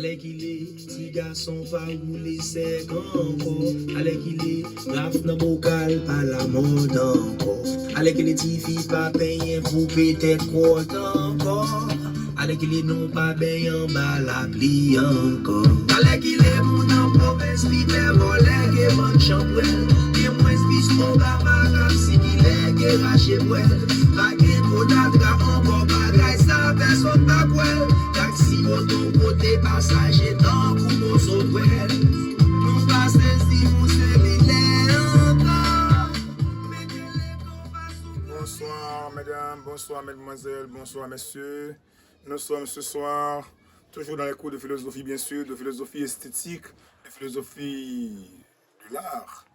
Allez qu'il est, petit garçon pas roulé sec encore. Allez qu'il est, raf nan bocal pas la mode encore. Allez qu'il est, petit fils pas payé pour peut-être quoi encore. Allez qu'il est, non pas bien en bas la pli encore. Allez qu'il est, mon en province, l'hiver volé, que bonne chambrelle. Et moi, spis mon gamin, si qu'il est, que raché bouelle. Pas qu'il faut d'adra encore, bagaille ça, personne pas bouelle. Taxi, moto, côté passager, dans Koumo, Sotwell. Nous passons si vous Bonsoir mesdames, bonsoir mesdemoiselles, bonsoir messieurs. Nous sommes ce soir toujours dans les cours de philosophie bien sûr, de philosophie esthétique, de philosophie de l'art.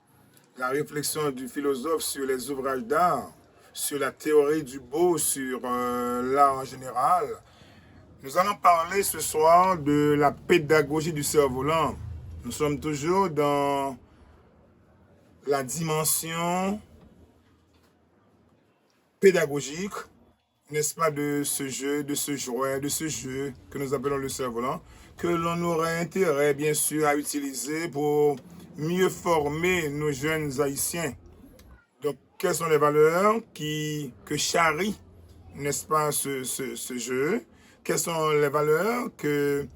La réflexion du philosophe sur les ouvrages d'art, sur la théorie du beau, sur l'art en général. Nous allons parler ce soir de la pédagogie du cerf-volant. Nous sommes toujours dans la dimension pédagogique, n'est-ce pas, de ce jeu, de ce jouet, de ce jeu que nous appelons le cerf-volant, que l'on aurait intérêt, bien sûr, à utiliser pour mieux former nos jeunes haïtiens. Donc, quelles sont les valeurs que charrie, n'est-ce pas, ce jeu? Quelles sont les valeurs que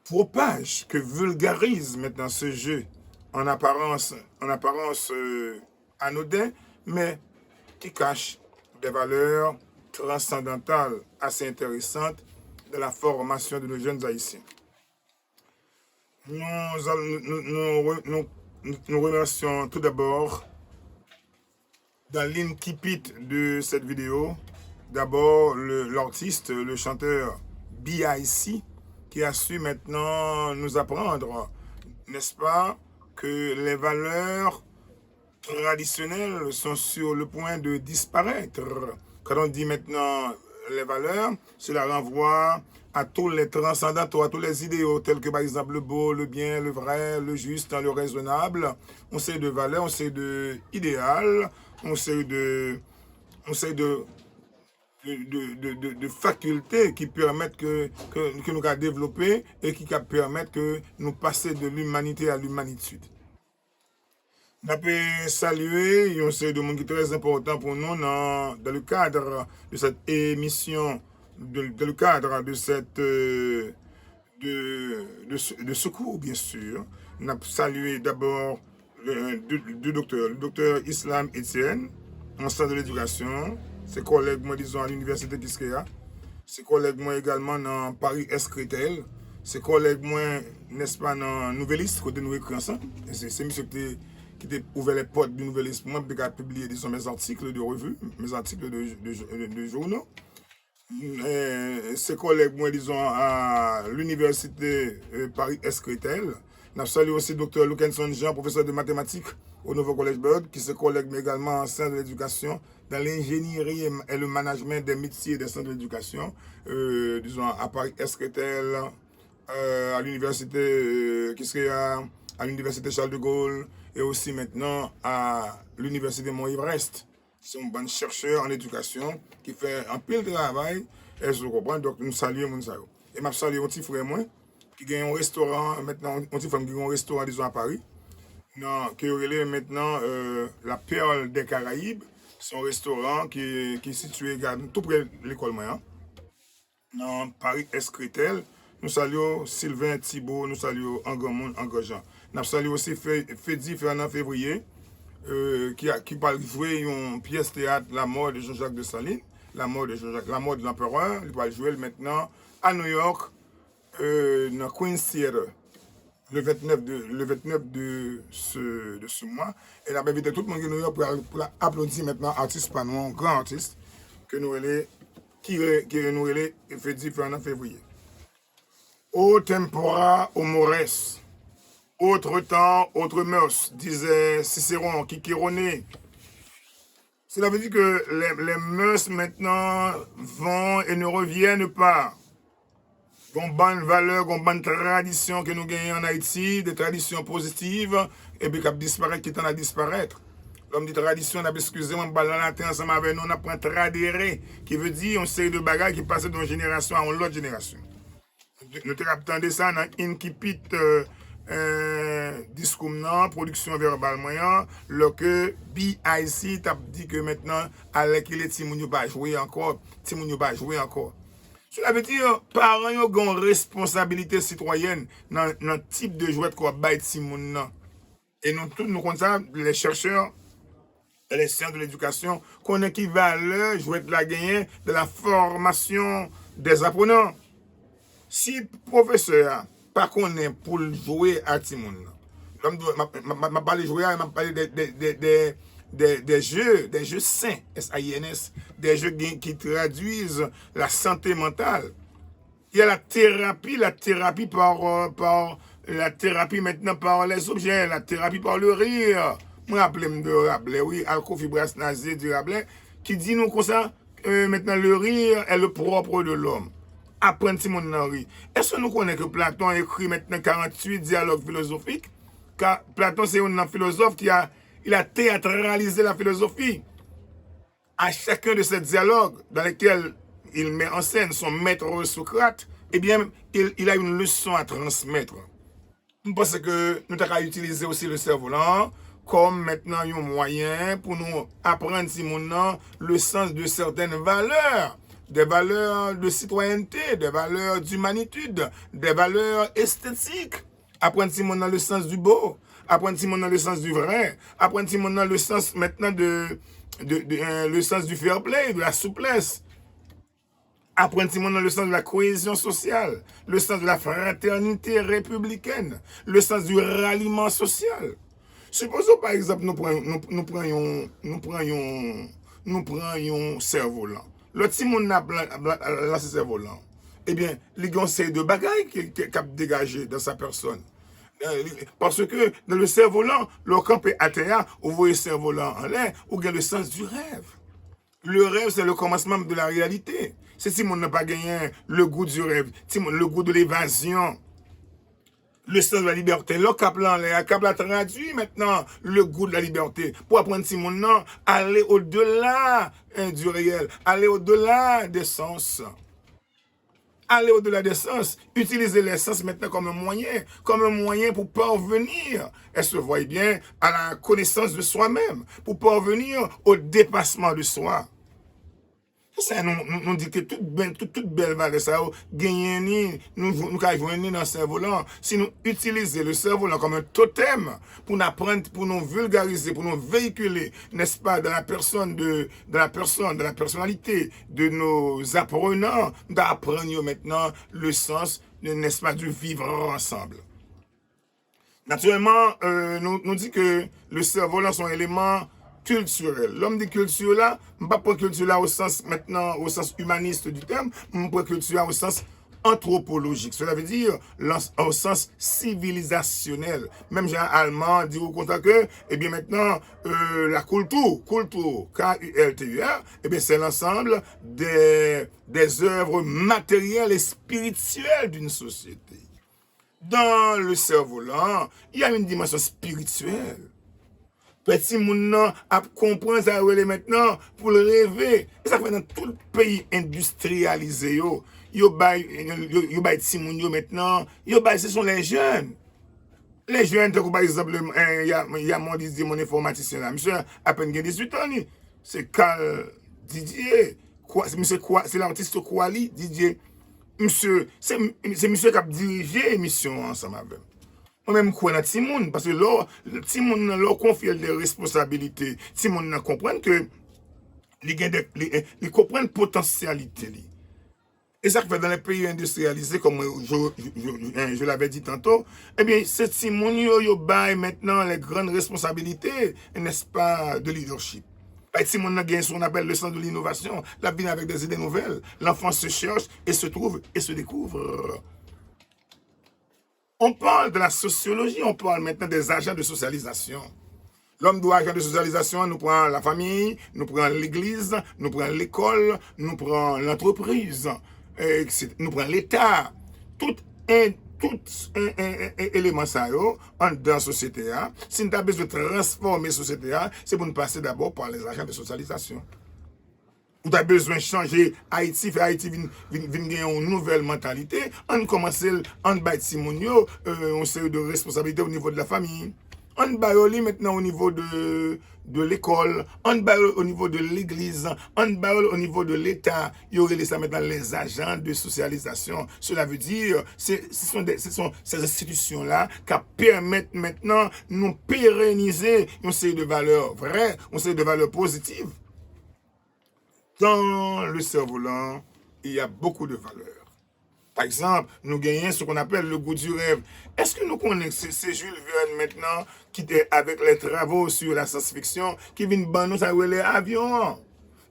propage, que vulgarise maintenant ce jeu en apparence anodin, mais qui cache des valeurs transcendantales assez intéressantes de la formation de nos jeunes haïtiens. Nous remercions tout d'abord, dans l'incipit de cette vidéo, d'abord l'artiste, le chanteur B.I.C., qui a su maintenant nous apprendre, n'est-ce pas, que les valeurs traditionnelles sont sur le point de disparaître. Quand on dit maintenant les valeurs, cela renvoie à tous les transcendants, à tous les idéaux, tels que par exemple le beau, le bien, le vrai, le juste, le raisonnable. On sait de valeurs, on sait de idéal, on sait de facultés qui permettent que nous avons développé et qui permettent que nous passions de l'humanité à l'humanitude. Nous avons salué un série de monde qui est très important pour nous dans le cadre de cette émission, dans le cadre de cette de secours, bien sûr. Nous avons salué d'abord le docteur Islam Etienne, enseignant de l'éducation, ses collègues, moi, disons, à l'université Kiskeya, ses collègues, moi, également, dans Paris Escritel, ses collègues, moi, n'est-ce pas, dans Nouvelliste, côté nous écrit ensemble. C'est monsieur qui a ouvert les portes du Nouvelliste pour moi, qui a publié, disons, mes articles de revue, mes articles de journaux. Ses collègues, moi, disons, à l'université Paris Escritel. Nous saluons aussi le Dr. Lukenson Jean, professeur de mathématiques au Nouveau Collège Bud, qui se collègue, mais également enseignant de l'éducation, dans l'ingénierie et le management des métiers des centres de l'éducation, disons, à Paris Escritel, à l'université à l'université Charles de Gaulle, et aussi maintenant à l'université Mont-Ivrest. C'est un bon chercheur en éducation qui fait un pile de travail, et je comprends, donc nous saluons Mounsayo. Et je salue un petit frère, moi, qui a un restaurant, maintenant, un petit femme qui a un restaurant, disons, à Paris, qui est maintenant la Perle des Caraïbes, son restaurant qui est situé tout près de l'école moyenne, dans Paris Escritel. Nous saluons Sylvain Thibault, nous saluons Angomoun, Angojan. Nous saluons aussi Fedi Fernand Février, qui va jouer une pièce théâtre, La mort de Jean-Jacques de Saline, la mort de l'empereur. Il va jouer maintenant à New York, dans Queen's Theatre, le 29 de ce mois. Et là, invité tout le monde qui est New York pour applaudir maintenant artiste panois, un grand artiste, qui nous relève Fedi Fernand Février. Ô tempora, ô mores, autre temps, autre mœurs, disait Cicéron, Cicerone. Cela veut dire que les mœurs maintenant vont et ne reviennent pas. Une bonne valeur, une bonne tradition que nous gagnons en Haïti, des traditions positives, et puis qui disparaissent, qui tendent à disparaître. L'homme dit tradition, on a excusez-moi, on la terre ensemble avec nous, on apprend tradérer, qui veut dire une série de bagages qui passent d'une génération à une autre génération. nous avons ça dans Inkipit discours, production verbale moyen, lorsque BIC t'a dit que maintenant, avec les Timoun pas jouer encore, Timoun pas jouer encore. Cela veut dire, parents ont une responsabilité citoyenne dans le type de jouet qu'on va Timoun. Et nous tous, nous connaissons les chercheurs, les sciences de l'éducation, qu'on a qui valeur jouet la gagner de la formation des apprenants. Si le professeur pas connaît pour jouer à Timoun, m'a parlé jouer, m'a parlé des jeux sains, SAINS, des jeux qui traduisent la santé mentale. Il y a la thérapie par la thérapie maintenant par les objets, la thérapie par le rire. Je me rappelle de Rabelais, oui, Alcofibras Nazé du Rabelais, qui dit nous comme ça, maintenant le rire est le propre de l'homme. Apprendre si mon rire. Est-ce que nous connaissons que Platon a écrit maintenant 48 dialogues philosophiques? Car Platon, c'est un philosophe qui a théâtralisé la philosophie. À chacun de ces dialogues dans lesquels il met en scène son maître Socrate, eh bien, il a une leçon à transmettre. Je pense que nous devons utiliser aussi le cerf-volant comme maintenant un moyen pour nous apprendre si mon le sens de certaines valeurs. Des valeurs de citoyenneté, des valeurs d'humanitude, des valeurs esthétiques. Apprendre si mon le sens du beau, apprendre si mon le sens du vrai, apprendre si mon le sens maintenant le sens du fair play, de la souplesse. Apprendre si mon le sens de la cohésion sociale, le sens de la fraternité républicaine, le sens du ralliement social. Supposons par exemple nous prenions cerf-volant. Le petit monde n'a lancé cerf-volant. Eh bien, les gens c'est de bagailles qui a dégagé dans sa personne. Parce que dans le cerf-volant, le camp est à terre, vous voyez le cerf-volant en l'air, ou bien le sens du rêve. Le rêve, c'est le commencement de la réalité. C'est si on n'a pas gagné le goût du rêve, le goût de l'évasion, le sens de la liberté. Le cap a traduit maintenant le goût de la liberté. Pour apprendre si mon nom, aller au-delà du réel, aller au-delà des sens. Aller au-delà des sens, utiliser les sens maintenant comme un moyen pour parvenir, elle se voit bien, à la connaissance de soi-même, pour parvenir au dépassement de soi. Ça nous dit que toute belle valeur, ça, gagner, nous joindre dans le cerf-volant. Si nous utilisons le cerf-volant comme un totem pour nous apprendre, pour nous vulgariser, pour nous véhiculer, n'est-ce pas, dans la personnalité de nos apprenants, d'apprendre maintenant le sens, n'est-ce pas, du vivre ensemble. Naturellement, nous dit que le cerf-volant sont un élément culturel. L'homme de culture là, je ne pas prendre culture là au sens maintenant, au sens humaniste du terme, je prends culture là au sens anthropologique. Cela veut dire au sens civilisationnel. Même Jean Allemand dit au contraire que, eh bien maintenant, la culture, K-U-L-T-U-R, eh bien c'est l'ensemble des œuvres matérielles et spirituelles d'une société. Dans le cerf-volant, il y a une dimension spirituelle. Petit moun a comprendre ça maintenant pour le rêver. Et ça fait dans tout le pays industrialisé yo bay ti moun yo maintenant, ce sont les jeunes. Les jeunes par exemple il y a mon informaticien là, monsieur à peine 18 ans, c'est Carl Didier. C'est l'artiste Kwali Didier. Monsieur, c'est monsieur qui a dirigé l'émission ensemble avec. Moi-même, je suis Timoun, parce que là, Timoun leur confie des responsabilités. Timoun comprend que ils comprennent la potentialité. Et ça fait dans les pays industrialisés, comme je l'avais dit tantôt, eh bien, c'est Timoun yo bail maintenant les grandes responsabilités, n'est-ce pas, de leadership. Timoun a gagné ce qu'on appelle le sens de l'innovation, la vie avec des idées nouvelles. L'enfant se cherche et se trouve et se découvre. On parle de la sociologie, on parle maintenant des agents de socialisation. L'homme doit agent de socialisation, nous prenons la famille, nous prenons l'église, nous prenons l'école, nous prenons l'entreprise, nous prenons l'État. Tout élément ça dans la société. Si nous avons besoin de transformer la société, c'est pour nous passer d'abord par les agents de socialisation. Ou as besoin de changer Haïti, faire Haïti vin gagner une nouvelle mentalité, on commence en bâti on série de responsabilités au niveau de la famille. On baille maintenant au niveau de l'école, on baille au niveau de l'église, on baille au niveau de l'État. Il y aurait ça maintenant les agents de socialisation. Cela veut dire ce sont ces institutions-là qui permettent maintenant de nous pérenniser une série de valeurs vraies, une série de valeurs positives. Dans le cerf-volant, il y a beaucoup de valeurs. Par exemple, nous gagnons ce qu'on appelle le goût du rêve. Est-ce que nous connaissons, c'est Jules Verne maintenant, qui était avec les travaux sur la science-fiction, qui vient de nous ça les avions.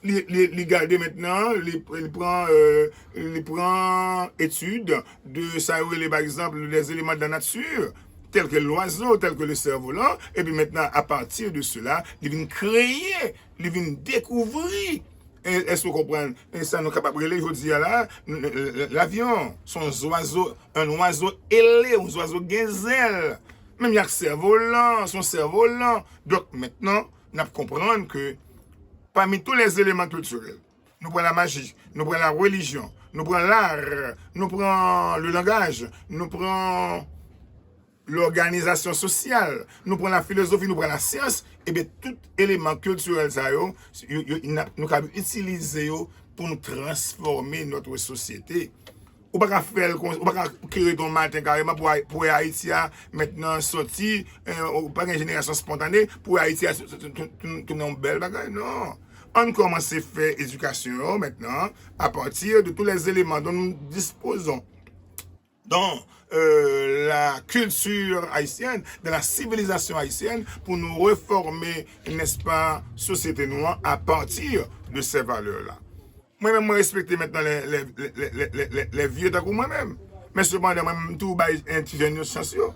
Il garde maintenant, il prend étude de ça par exemple les éléments de la nature, tels que l'oiseau, tels que le cerf-volant, et puis maintenant, à partir de cela, il vient créer, il vient découvrir. Est-ce que vous comprenez? Et ça nous capable de relire, je dis là, l'avion, un oiseau ailé, un oiseau gazelle. Même il y a cerf-volant, son cerf-volant. Donc maintenant, nous comprenons que parmi tous les éléments culturels, nous prenons la magie, nous prenons la religion, nous prenons l'art, nous prenons le langage, nous prenons l'organisation sociale, nous prenons la philosophie, nous prenons la science, et bien tout élément culturel, nous pouvons utiliser pour nous transformer notre société. On ne peut pas faire, on pas créer ton matin carrément pour Haïti maintenant sortir, pas une génération spontanée, pour Haïti tout une belle bagaille, non. On commence à faire éducation maintenant à partir de tous les éléments dont nous disposons dans la culture haïtienne, dans la civilisation haïtienne, pour nous reformer, n'est-ce pas, société noire à partir de ces valeurs-là. Moi-même, je respecte maintenant les vieux d'un coup moi-même. Mais cependant, moi-même, tout un petit jeune sociaux.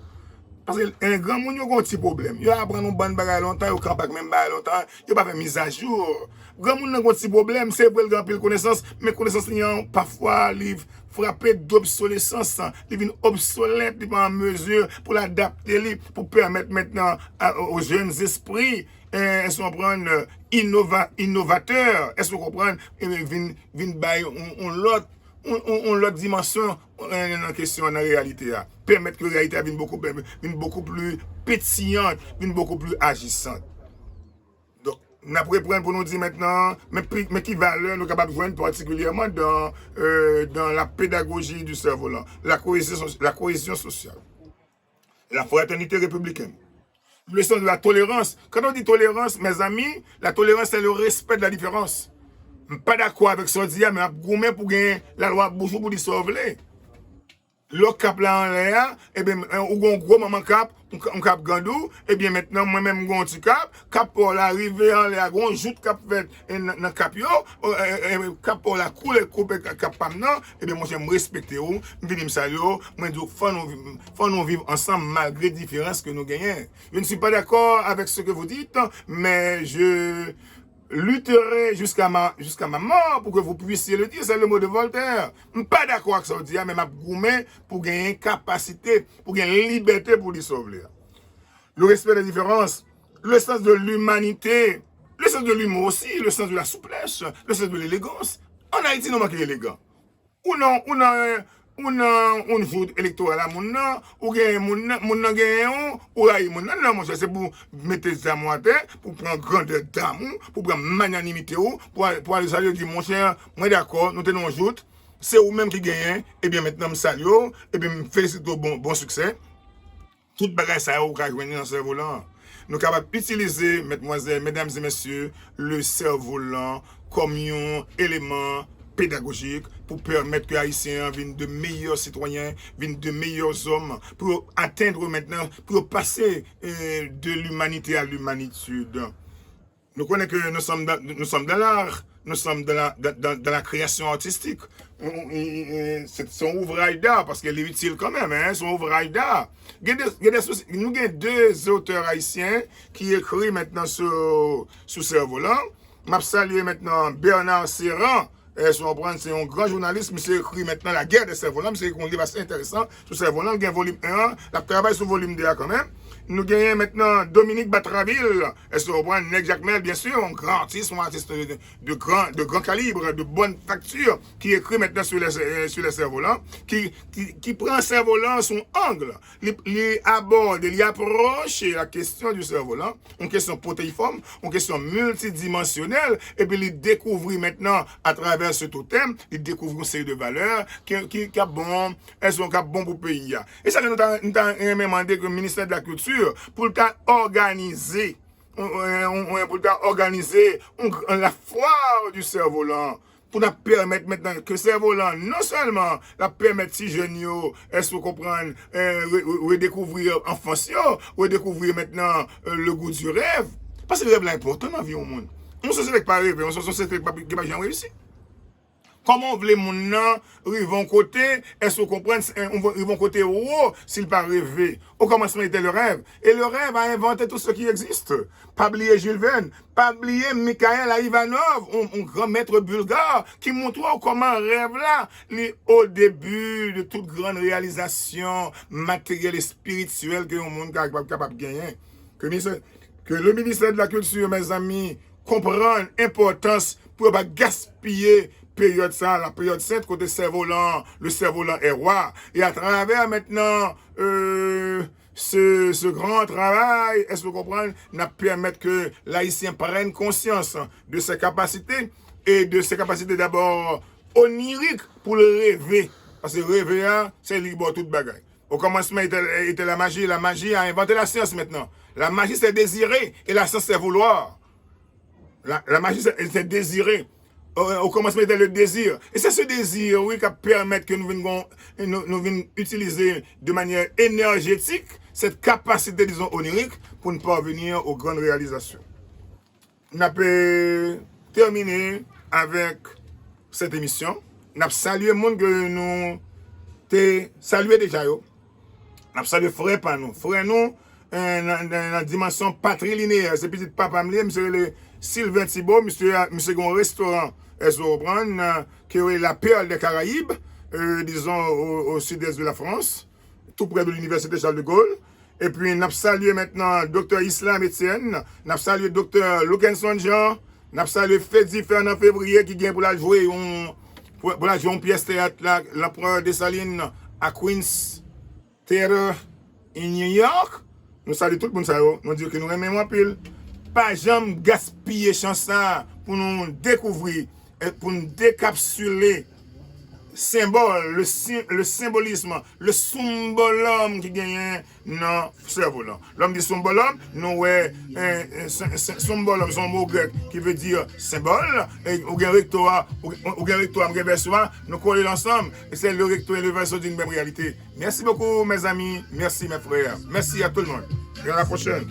Parce qu'un grand monde, il a un petit problème. Il apprend une bonne bagarre longtemps, il campe même bagarre longtemps, il n'a pas fait mise à jour. Grand monde, il a un petit problème, c'est pour le grand pile connaissance, mais connaissance, parfois, il frappé d'obsolescence, il devient obsolète, il n'est pas en mesure pour l'adapter, pour permettre maintenant aux jeunes esprits, est-ce qu'on prend innovateur, est-ce qu'on comprend, on l'autre dimension en question en réalité permettre que la réalité vienne beaucoup plus pétillante, vienne beaucoup plus agissante. Donc nous avons prendre pour nous dire maintenant mais qui valeur nous sommes capables de joindre particulièrement dans la pédagogie du cerf-volant, la cohésion sociale, la fraternité républicaine, le sens de la tolérance. Quand on dit tolérance, mes amis, la tolérance c'est le respect de la différence. Je ne suis pas d'accord avec ce que je dis, mais je suis pour gagner la loi Bouchou pour sauver. Le cap là en l'air, et bien, ou un gros maman cap, un cap gandou, et bien maintenant, moi-même, j'ai un petit cap pour l'arrivée en l'air, un joute cap fait dans cap yo, cap pour la couler, couper cap pas non, et bien, moi, j'aime respecter vous, je viens me saluer, moi, je faut nous vivre ensemble malgré les différences que nous gagnons. Je ne suis pas d'accord avec ce que vous dites, mais je lutterai jusqu'à ma mort pour que vous puissiez le dire, c'est le mot de Voltaire. Je ne suis pas d'accord avec ça, mais je goumé pour gagner une capacité, pour gagner une liberté pour les sauver. Le respect des différences, le sens de l'humanité, le sens de l'humour aussi, le sens de la souplesse, le sens de l'élégance. En Haïti, nous manquons élégant. On joue électoral à mon nom, ou gagne mon nom gagne ou aïe mon nom, non, mon cher, c'est pour mettre ça à moi terre, pour prendre grandeur d'amour, pour prendre magnanimité, pour aller saluer, dire mon cher, moi d'accord, nous tenons joute, c'est vous-même qui gagne, et bien maintenant, me salue, et bien me félicite au bon succès. Tout bagage ça ou ka joindre dans le cerf-volant. Nous sommes capables d'utiliser, mesdames et messieurs, le cerf-volant comme un élément pédagogique pour permettre que les Haïtiens viennent de meilleurs citoyens, viennent de meilleurs hommes, pour atteindre maintenant, pour passer de l'humanité à l'humanitude. Nous connaissons que nous sommes dans l'art, nous sommes dans la création artistique. C'est son ouvrage d'art, parce qu'elle est utile quand même, hein, son ouvrage d'art. Nous avons deux auteurs haïtiens qui écrivent maintenant sur cerf-volant. Je salue maintenant Bernard Serran, Si on prend, c'est un grand journaliste, monsieur écrit maintenant La guerre des cerfs-volants, monsieur écrit un livre assez intéressant sur cerfs-volants, il y a un volume 1, la travail sur le volume 2 quand même. Nous gagnons maintenant Dominique Batraville, est-ce qu'on prend Neg Jacmel, bien sûr, un grand artiste, de grand calibre, de bonne facture, qui écrit maintenant sur les cerfs-volants, qui prend cerf-volant son angle, il aborde, il approche la question du cerf-volant, une question protéiforme, une question multidimensionnelle, et puis il découvre maintenant, à travers ce totem, il découvre une série de valeurs qui a bon, elles sont bon pour le pays. Et ça, nous avons demandé que le ministère de la Culture, pour organiser la foire du cerf-volant, pour nous permettre maintenant que le cerf-volant, non seulement la permettre si jeunes, est-ce que vous comprenez, redécouvrir enfance, redécouvrir maintenant le goût du rêve, parce que le rêve est important dans la vie au monde. On ne se sait pas rêver, on se sait pas qu'il n'y a pas réussi. Comment les gens vont côté, est-ce que vous comprenez, ils vont côté haut s'ils pas rêver. Au commencement était le rêve. Et le rêve a inventé tout ce qui existe. Pas oublier Jules Verne, pas oublier Mikhail Ivanov, un grand maître bulgare, qui montre comment rêve là, au début de toute grande réalisation matérielle et spirituelle que le monde est capable de gagner. Que le ministère de la Culture, mes amis, comprenne l'importance pour ne pas gaspiller la période sainte côté cerf-volant, le cerf-volant est roi. Et à travers maintenant ce grand travail, est-ce que vous comprenez, nous permettre que l'haïtien prenne conscience de ses capacités et de ses capacités d'abord oniriques pour le rêver. Parce que rêver, c'est libre toute bagaille. Au commencement était la magie. La magie a inventé la science maintenant. La magie, c'est désirer et la science, c'est vouloir. La magie, c'est désirer. Au commencement était le désir. Et c'est ce désir, oui, qui permet que nous venions utiliser de manière énergétique cette capacité, disons, onirique pour nous parvenir aux grandes réalisations. On a terminé avec cette émission. On a salué le monde que nous avons salué déjà. On a salué frère par nous. Frère nous, dans la dimension patrilinéaire. C'est petit papa, monsieur Sylvain Thibault, monsieur a un restaurant. Est-ce que vous comprenez, qui est la perle des Caraïbes, disons au sud-est de la France, tout près de l'université Charles de Gaulle. Et puis, nous avons salué maintenant Dr. Islam Etienne, nous avons salué Dr. Lukenson Jean, nous avons salué Fedi Fernand Février qui vient pour la jouer une pièce théâtre, l'empereur Dessalines à Queens Theater in New York. Nous saluons tout le monde, nous disons que nous aimons un pile. Pas jamais gaspiller chance pour nous découvrir et pour nous décapsuler symbole, le symbolisme, le symbolum qui gagne dans le cerveau. L'homme dit symbolum, nous symbolum, c'est un mot grec qui veut dire symbole, et au rectorat, nous collons ensemble, et c'est le recto et le verso d'une même réalité. Merci beaucoup mes amis, merci mes frères, merci à tout le monde. Et à la prochaine.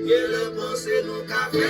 Le pensée nous café